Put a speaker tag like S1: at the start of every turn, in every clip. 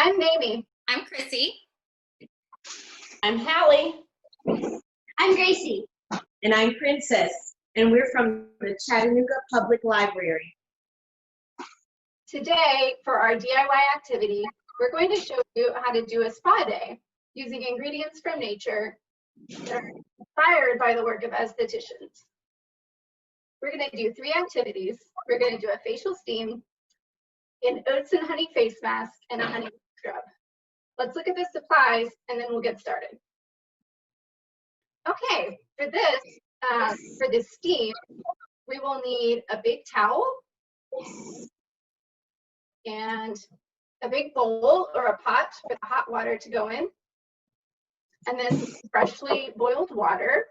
S1: I'm Mamie.
S2: I'm Chrissy.
S3: I'm Hallie.
S4: I'm Gracie.
S3: And I'm Princess. And we're from the Chattanooga Public Library.
S1: Today, for our DIY activity, we're going to show you how to do a spa day using ingredients from nature that are inspired by the work of estheticians. We're going to do 3 activities. We're going to do a facial steam, an oats and honey face mask, and a honey scrub. Let's look at the supplies and then we'll get started. Okay, for the steam, we will need a big towel and a big bowl or a pot with hot water to go in, and then freshly boiled water.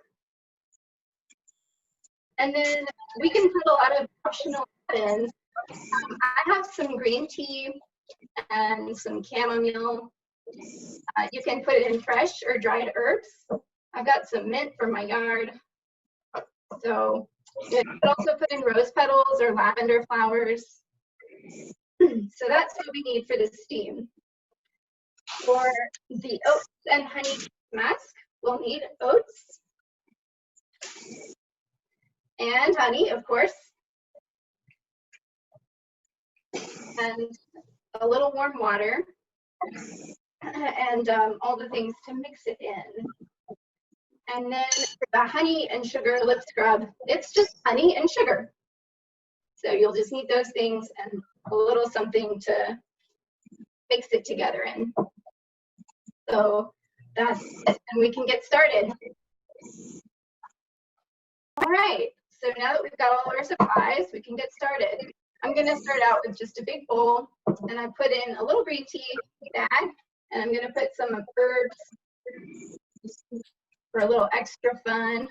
S1: And then we can put a lot of optional add-ins. I have some green tea and some chamomile. You can put it in fresh or dried herbs. I've got some mint from my yard. So you could also put in rose petals or lavender flowers. So that's what we need for the steam. For the oats and honey mask, we'll need oats and honey, of course, and a little warm water, and all the things to mix it in. And then for the honey and sugar lip scrub, it's just honey and sugar. So you'll just need those things and a little something to mix it together in. So that's it, and we can get started. All right, so now that we've got all our supplies, we can get started. I'm gonna start out with just a big bowl, and I put in a little green tea bag, and I'm gonna put some herbs for a little extra fun.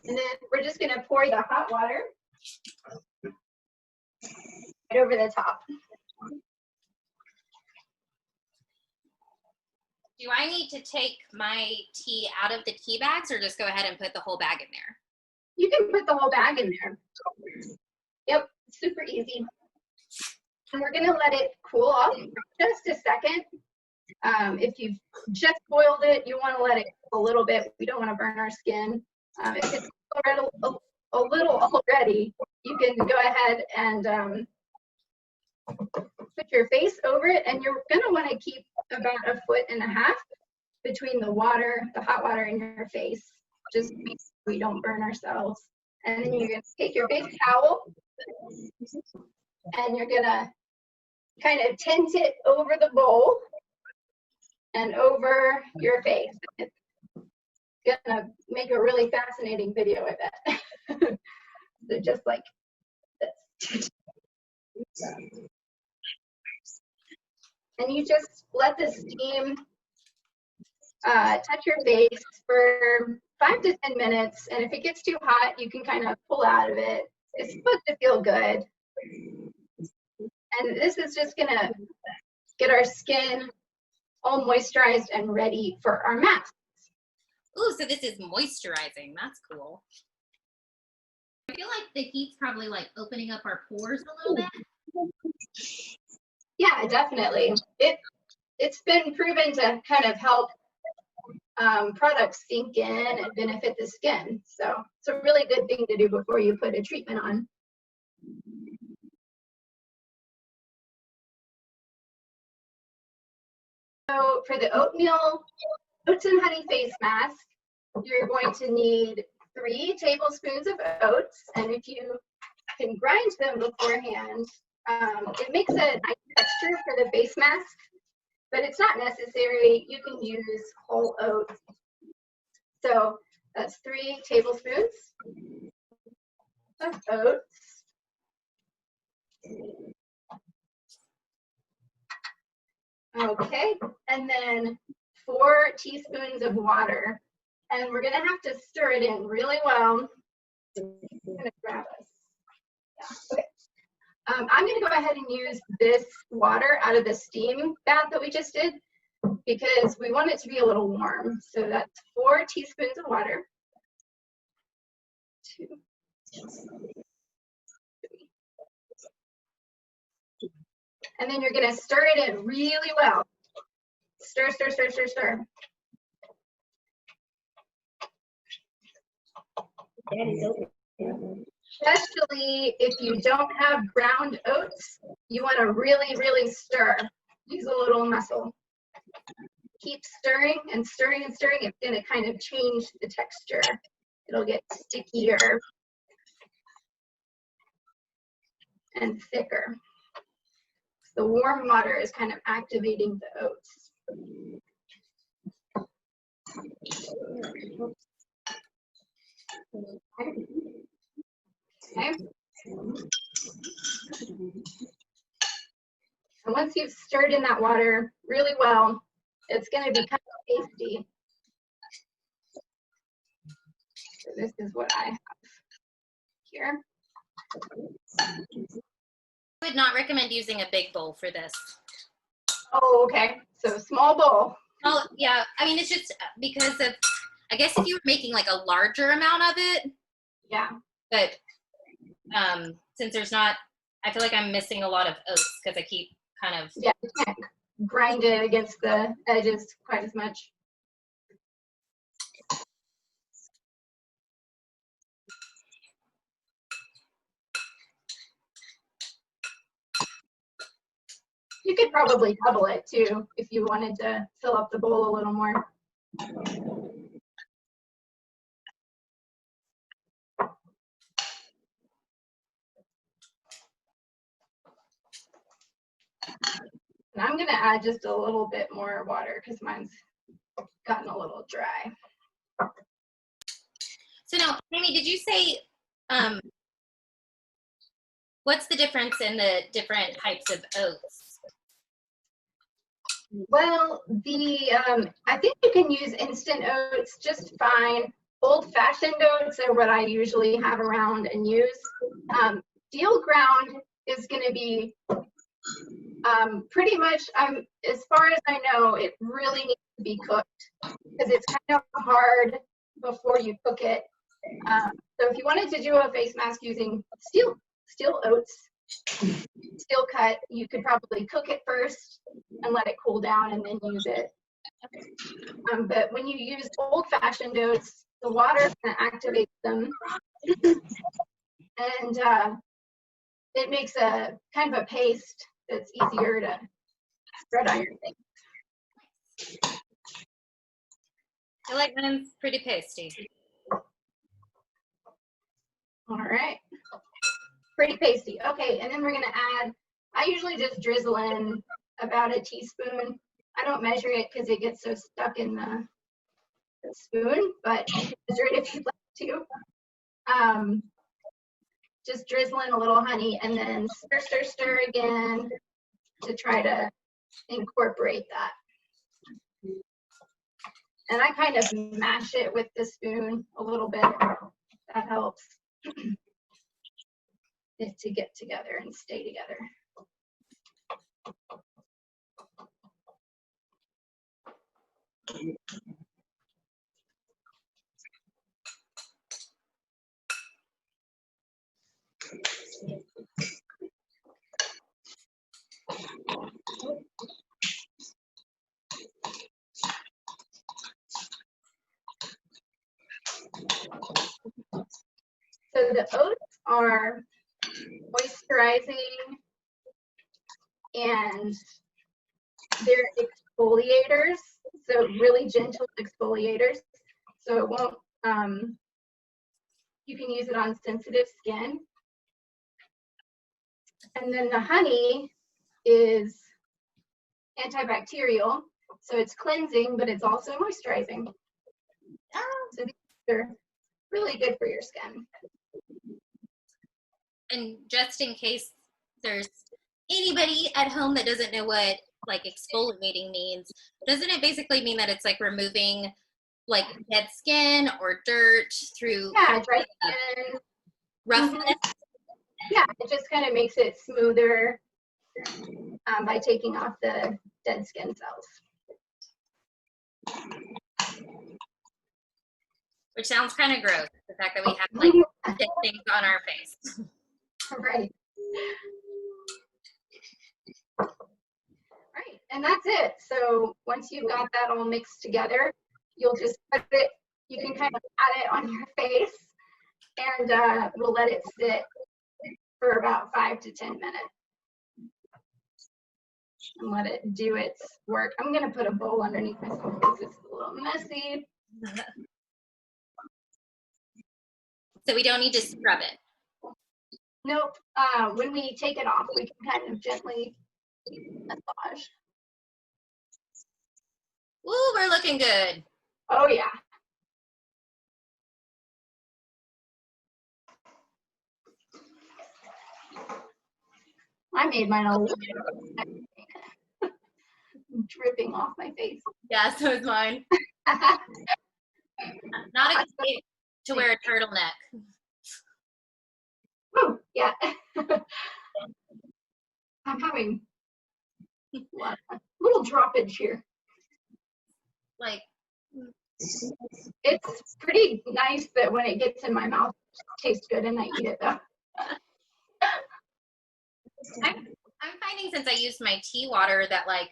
S1: And then we're just gonna pour the hot water right over the top.
S2: Do I need to take my tea out of the tea bags or just go ahead and put the whole bag in there?
S1: You can put the whole bag in there. Yep, super easy. And we're gonna let it cool off for just a second. If you've just boiled it, you wanna let it cool a little bit. We don't wanna burn our skin. If it's already a little already, you can go ahead and put your face over it, and you're gonna wanna keep about 1.5 feet between the water, the hot water, and your face, just so we don't burn ourselves. And then you're gonna take your big towel, and you're gonna kind of tint it over the bowl and over your face. It's gonna make a really fascinating video, I bet. So just like this. And you just let the steam touch your face for 5 to 10 minutes. And if it gets too hot, you can kind of pull out of it. It's supposed to feel good. And this is just gonna get our skin all moisturized and ready for our mask.
S2: Ooh, so this is moisturizing. That's cool. I feel like the heat's probably like opening up our pores a little bit.
S1: Yeah, definitely. It's been proven to kind of help products sink in and benefit the skin. So it's a really good thing to do before you put a treatment on. So for the oats and honey face mask, you're going to need 3 tablespoons of oats, and if you can grind them beforehand, it makes a nice texture for the face mask, but it's not necessary. You can use whole oats. So that's 3 tablespoons of oats. Okay, and then 4 teaspoons of water. And we're gonna have to stir it in really well. I'm gonna grab us. Yeah, okay. I'm gonna go ahead and use this water out of the steam bath that we just did because we want it to be a little warm. So that's 4 teaspoons of water. 2, 3. And then you're gonna stir it in really well. Stir, stir, stir, stir, stir. Especially if you don't have ground oats, you want to really, really stir. Use a little muscle. Keep stirring and stirring and stirring. It's going to kind of change the texture. It'll get stickier and thicker. The warm water is kind of activating the oats. Okay. And once you've stirred in that water really well, it's going to be kind of pasty. So this is what I have here.
S2: I would not recommend using a big bowl for this.
S1: Oh, okay. So small bowl.
S2: Oh, yeah. I mean, it's just because of, I guess if you were making like a larger amount of it.
S1: Yeah.
S2: But since there's not, I feel like I'm missing a lot of oats because I keep kind of.
S1: Yeah, you can't grind it against the edges quite as much. You could probably double it too if you wanted to fill up the bowl a little more. And I'm going to add just a little bit more water because mine's gotten a little dry.
S2: So now, Amy, did you say, what's the difference in the different types of oats?
S1: Well, I think you can use instant oats just fine. Old-fashioned oats are what I usually have around and use. Steel ground is going to be pretty much, as far as I know, it really needs to be cooked because it's kind of hard before you cook it. So if you wanted to do a face mask using steel oats, steel cut, you could probably cook it first and let it cool down and then use it. But when you use old-fashioned oats, the water kind of activates them, and it makes a kind of a paste that's easier to spread on your thing.
S2: I like mine's pretty pasty.
S1: All right. Pretty pasty. Okay, and then we're gonna add, I usually just drizzle in about a teaspoon. I don't measure it because it gets so stuck in the spoon, but you can measure it if you'd like to. Just drizzle in a little honey and then stir, stir, stir again to try to incorporate that. And I kind of mash it with the spoon a little bit. That helps it to get together and stay together. So the oats are moisturizing and they're exfoliators, so really gentle exfoliators. So it won't, you can use it on sensitive skin. And then the honey is antibacterial, so it's cleansing, but it's also moisturizing. So these are really good for your skin.
S2: And just in case there's anybody at home that doesn't know what like exfoliating means, doesn't it basically mean that it's like removing like dead skin or dirt through
S1: dry skin,
S2: roughness?
S1: Yeah, it just kind of makes it smoother by taking off the dead skin cells.
S2: Which sounds kind of gross, the fact that we have like dead things on our face.
S1: Right. And that's it. So once you've got that all mixed together, you'll just put it, you can kind of pat it on your face, and we'll let it sit for about 5 to 10 minutes and let it do its work. I'm gonna put a bowl underneath myself because it's a little messy.
S2: So we don't need to scrub it.
S1: Nope. When we take it off, we can kind of gently massage.
S2: Ooh, we're looking good.
S1: Oh yeah. I made mine a little dripping off my face.
S2: Yeah, so is mine. Not a good way to wear a turtleneck.
S1: Woo, yeah. I'm having a little droppage here.
S2: Like,
S1: It's pretty nice that when it gets in my mouth, it tastes good and I eat it though.
S2: I'm finding since I used my tea water that like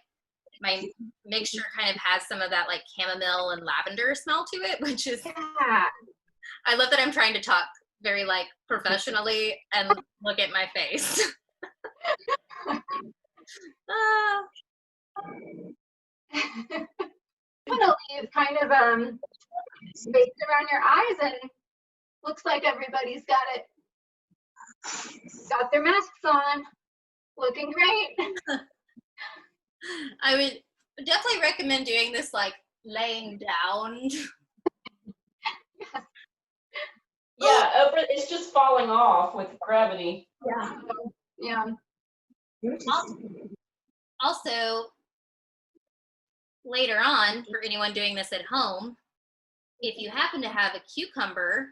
S2: my mixture kind of has some of that like chamomile and lavender smell to it, which is,
S1: Yeah.
S2: I love that I'm trying to talk very like professionally and look at my face.
S1: I'm gonna leave kind of space around your eyes, and looks like everybody's got their masks on. Looking great.
S2: I would definitely recommend doing this like laying down.
S5: Yeah, it's just falling off with gravity.
S1: Yeah. Yeah.
S2: Also, later on, for anyone doing this at home, if you happen to have a cucumber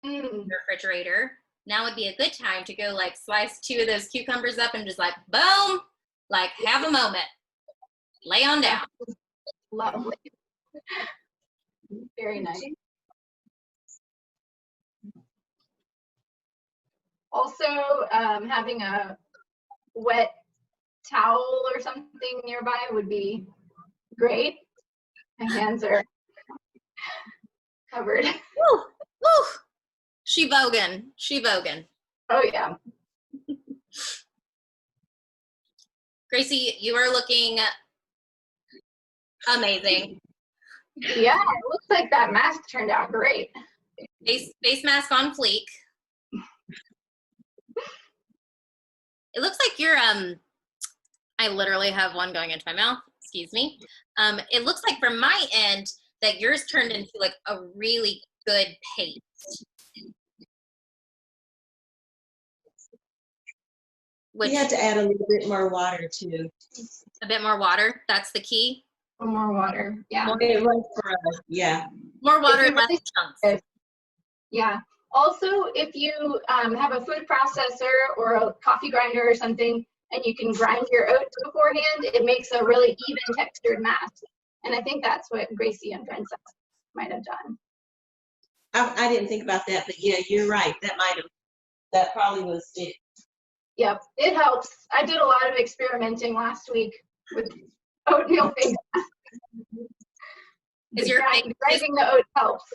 S2: in your refrigerator, now would be a good time to go like slice 2 of those cucumbers up and just like boom, like have a moment, lay on down.
S1: Lovely. Very nice. Also, having a wet towel or something nearby would be great. My hands are covered.
S2: Woo, woo. She vogan.
S1: Oh yeah.
S2: Gracie, you are looking amazing.
S1: Yeah, it looks like that mask turned out great.
S2: Face mask on fleek. It looks like you're I literally have one going into my mouth, excuse me. It looks like from my end that yours turned into like a really good paste. Which,
S3: You have to add a little bit more water too.
S2: a bit more water, that's the key.
S1: More water. Yeah.
S3: It runs for us. Yeah.
S2: More water,
S1: If you
S2: less
S1: really-
S2: chunks.
S1: Yeah. Also, if you have a food processor or a coffee grinder or something, and you can grind your oats beforehand, it makes a really even textured mask. And I think that's what Gracie and Princess might have done.
S3: I didn't think about that, but yeah, you're right. That probably was it.
S1: Yep, it helps. I did a lot of experimenting last week with oatmeal face masks.
S2: Is your face
S1: Grinding the oats helps.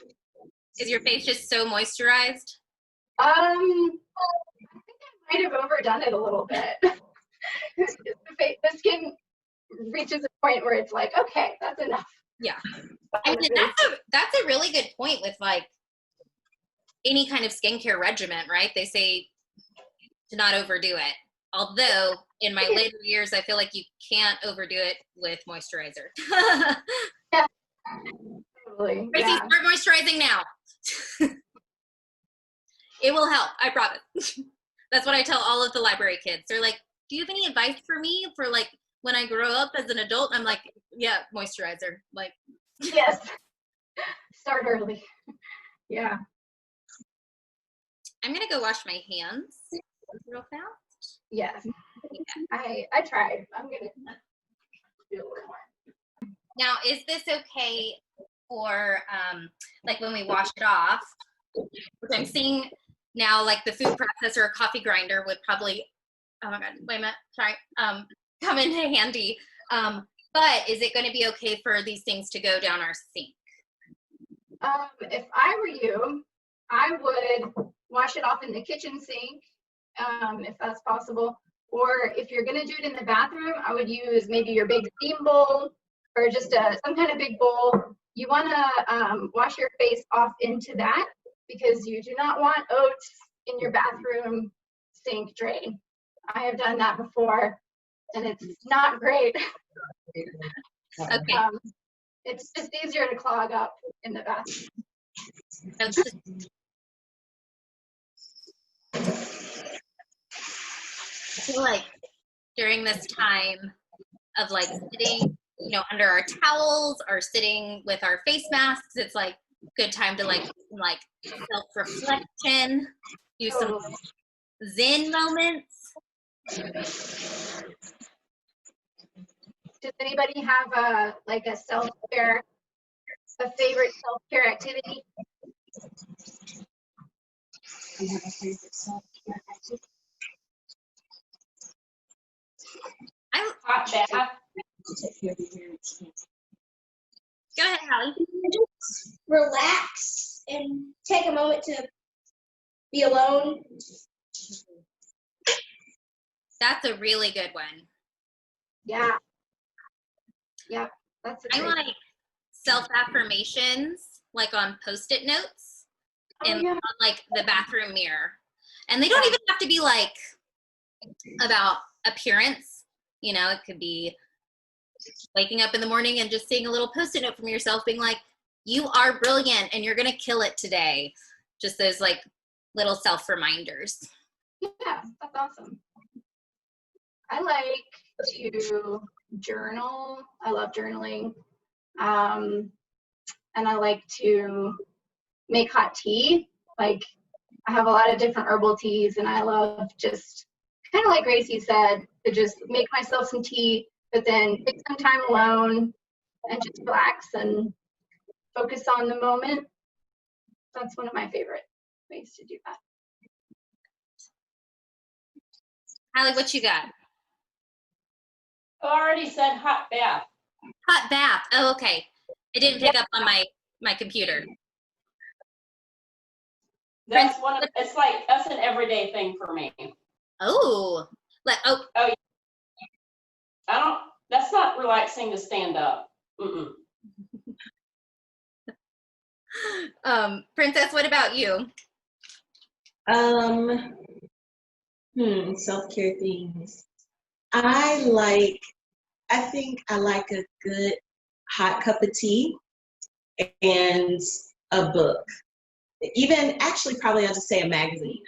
S2: Is your face just so moisturized?
S1: I think I might have overdone it a little bit. The skin reaches a point where it's like, okay, that's enough.
S2: Yeah. I mean, that's a really good point with like any kind of skincare regimen, right? They say to not overdo it. Although in my later years, I feel like you can't overdo it with moisturizer.
S1: Yeah, totally.
S2: Gracie,
S1: Yeah.
S2: start moisturizing now. It will help, I promise. That's what I tell all of the library kids. They're like, do you have any advice for me for like when I grow up as an adult? I'm like, yeah, moisturizer. Like,
S1: Yes. Start early. Yeah.
S2: I'm gonna go wash my hands real fast.
S1: Yes. I tried. I'm gonna do a little more.
S2: Now, is this okay for like when we wash it off? Which I'm seeing now, like the food processor or coffee grinder would probably, oh my God, wait a minute, sorry, come in handy. But is it going to be okay for these things to go down our sink?
S1: If I were you, I would wash it off in the kitchen sink, if that's possible. Or if you're gonna do it in the bathroom, I would use maybe your big steam bowl or just some kind of big bowl. You wanna wash your face off into that because you do not want oats in your bathroom sink drain. I have done that before and it's not great.
S2: Okay.
S1: It's just easier to clog up in the bathroom.
S2: I feel like during this time of like sitting, under our towels or sitting with our face masks, it's like good time to like self-reflection, do some Zen moments.
S1: Does anybody have a self-care, a favorite self-care activity?
S3: Do you have a favorite self-care activity?
S5: Hot bath.
S3: Take care of your parents.
S2: Go ahead, Hallie.
S4: Just relax and take a moment to be alone.
S2: That's a really good one.
S1: Yeah. Yep. That's a
S2: I
S1: great
S2: like self-affirmations, like on Post-it notes and on like the bathroom mirror. And they don't even have to be like about appearance. It could be waking up in the morning and just seeing a little Post-it note from yourself being like, you are brilliant and you're going to kill it today. Just those like little self-reminders.
S1: Yeah, that's awesome. I like to journal. I love journaling. And I like to make hot tea. Like I have a lot of different herbal teas and I love just kind of like Gracie said, to just make myself some tea, but then take some time alone and just relax and focus on the moment. That's one of my favorite ways to do that.
S2: Hallie, what you got?
S5: I already said hot bath.
S2: Hot bath. Oh, okay. I didn't pick up on my computer.
S5: That's that's an everyday thing for me.
S2: Oh.
S5: That's not relaxing to stand up. Mm-mm.
S2: Princess, what about you?
S3: Self-care things. I think I like a good hot cup of tea and a book. Even actually probably I'll just say a magazine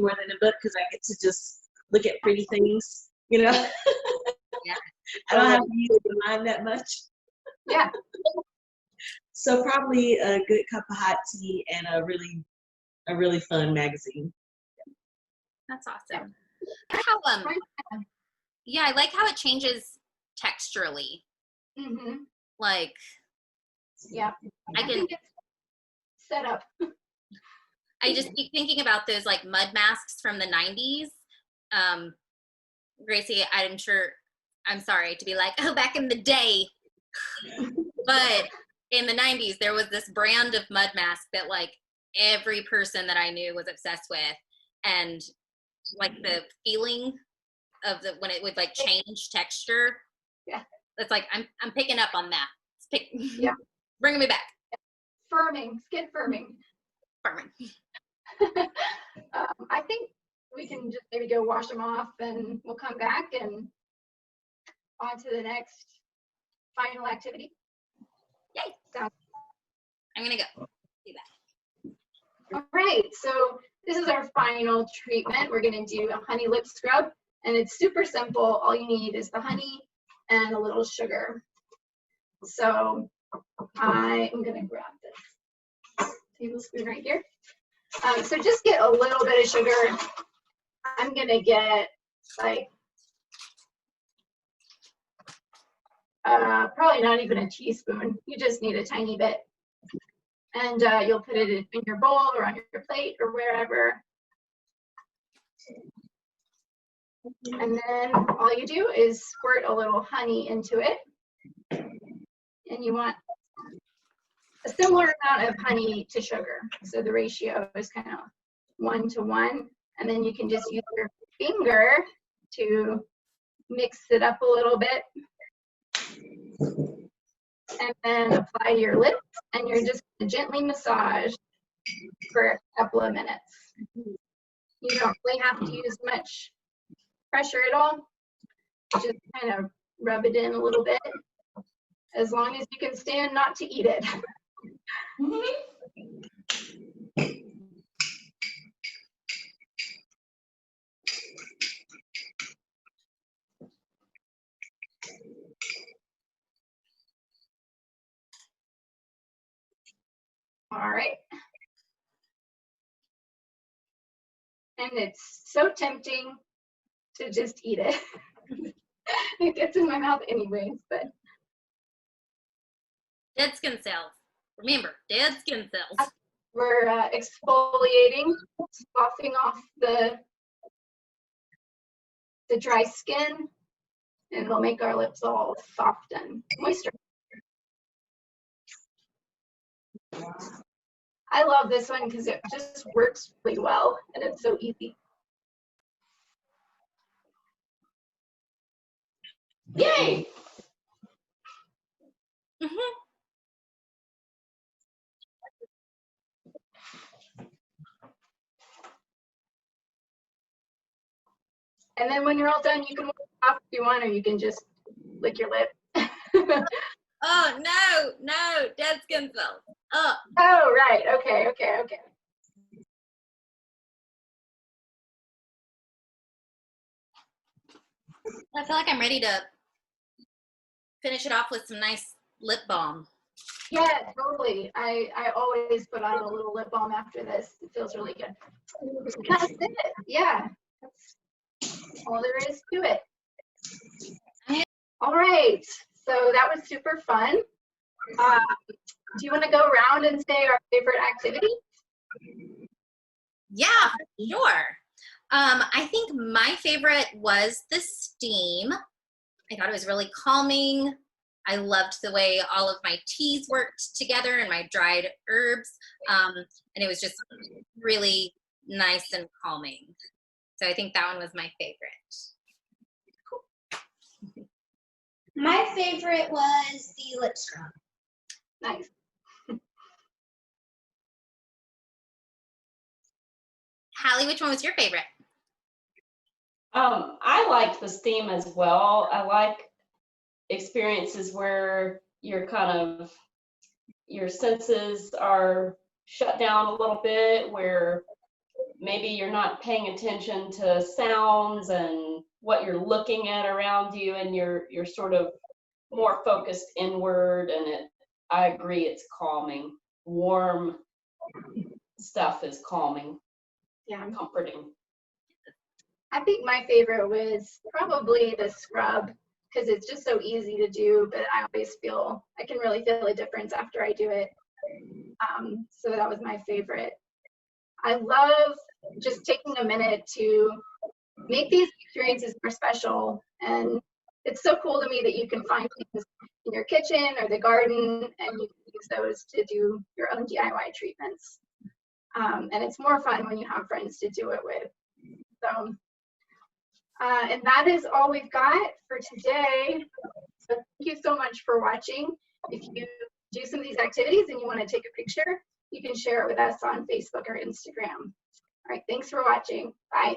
S3: more than a book because I get to just look at pretty things,
S2: Yeah.
S3: I don't have to use the mind that much.
S1: Yeah.
S3: So probably a good cup of hot tea and a really fun magazine.
S2: That's awesome. I like how it changes texturally.
S1: Mm-hmm.
S2: Like,
S1: yeah,
S2: I
S1: think it's set up.
S2: I just keep thinking about those like mud masks from the 90s. Gracie, I'm sorry to be like, oh, back in the day. But in the 90s, there was this brand of mud mask that like every person that I knew was obsessed with. And like the feeling of when it would like change texture.
S1: Yeah.
S2: It's like, I'm picking up on that.
S1: Yeah.
S2: Bringing me back.
S1: Firming, skin firming. I think we can just maybe go wash them off and we'll come back and on to the next final activity.
S2: Yay. I'm going to go do that.
S1: All right, so this is our final treatment. We're going to do a honey lip scrub and it's super simple. All you need is the honey and a little sugar. So I am going to grab this tablespoon right here. So just get a little bit of sugar. I'm going to get like probably not even a teaspoon. You just need a tiny bit. And you'll put it in your bowl or on your plate or wherever. And then all you do is squirt a little honey into it. And you want a similar amount of honey to sugar. So the ratio is kind of 1 to 1. And then you can just use your finger to mix it up a little bit. And then apply to your lips. And you're just going to gently massage for a couple of minutes. You don't really have to use much pressure at all. Just kind of rub it in a little bit, as long as you can stand not to eat it. All right. And it's so tempting to just eat it. It gets in my mouth anyways, but.
S2: Dead skin cells. Remember, dead skin cells.
S1: We're exfoliating, sloughing off the dry skin, and it'll make our lips all soft and moisture. I love this one because it just works really well and it's so easy.
S5: Yay!
S1: And then when you're all done, you can wipe it off if you want, or you can just lick your lip.
S2: Oh, no, dead skin cells. Oh.
S1: Oh, right. Okay.
S2: I feel like I'm ready to finish it off with some nice lip balm.
S1: Yeah, totally. I always put on a little lip balm after this. It feels really good. That's it. Yeah. That's all there is to it. All right. So that was super fun. Do you want to go around and say our favorite activity?
S2: Yeah, sure. I think my favorite was the steam. I thought it was really calming. I loved the way all of my teas worked together and my dried herbs. And it was just really nice and calming. So I think that one was my favorite.
S1: Cool.
S4: My favorite was the lip scrub.
S1: Nice.
S2: Hallie, which one was your favorite?
S5: I liked the steam as well. I like experiences where you're your senses are shut down a little bit, where maybe you're not paying attention to sounds and what you're looking at around you, and you're sort of more focused inward, and I agree, it's calming. Warm stuff is calming.
S1: Yeah.
S5: Comforting.
S1: I think my favorite was probably the scrub because it's just so easy to do, but I always feel, I can really feel a difference after I do it. So that was my favorite. I love just taking a minute to make these experiences more special. And it's so cool to me that you can find things in your kitchen or the garden and you can use those to do your own DIY treatments. And it's more fun when you have friends to do it with. So, and that is all we've got for today. So thank you so much for watching. If you do some of these activities and you want to take a picture, you can share it with us on Facebook or Instagram. All right, thanks for watching. Bye.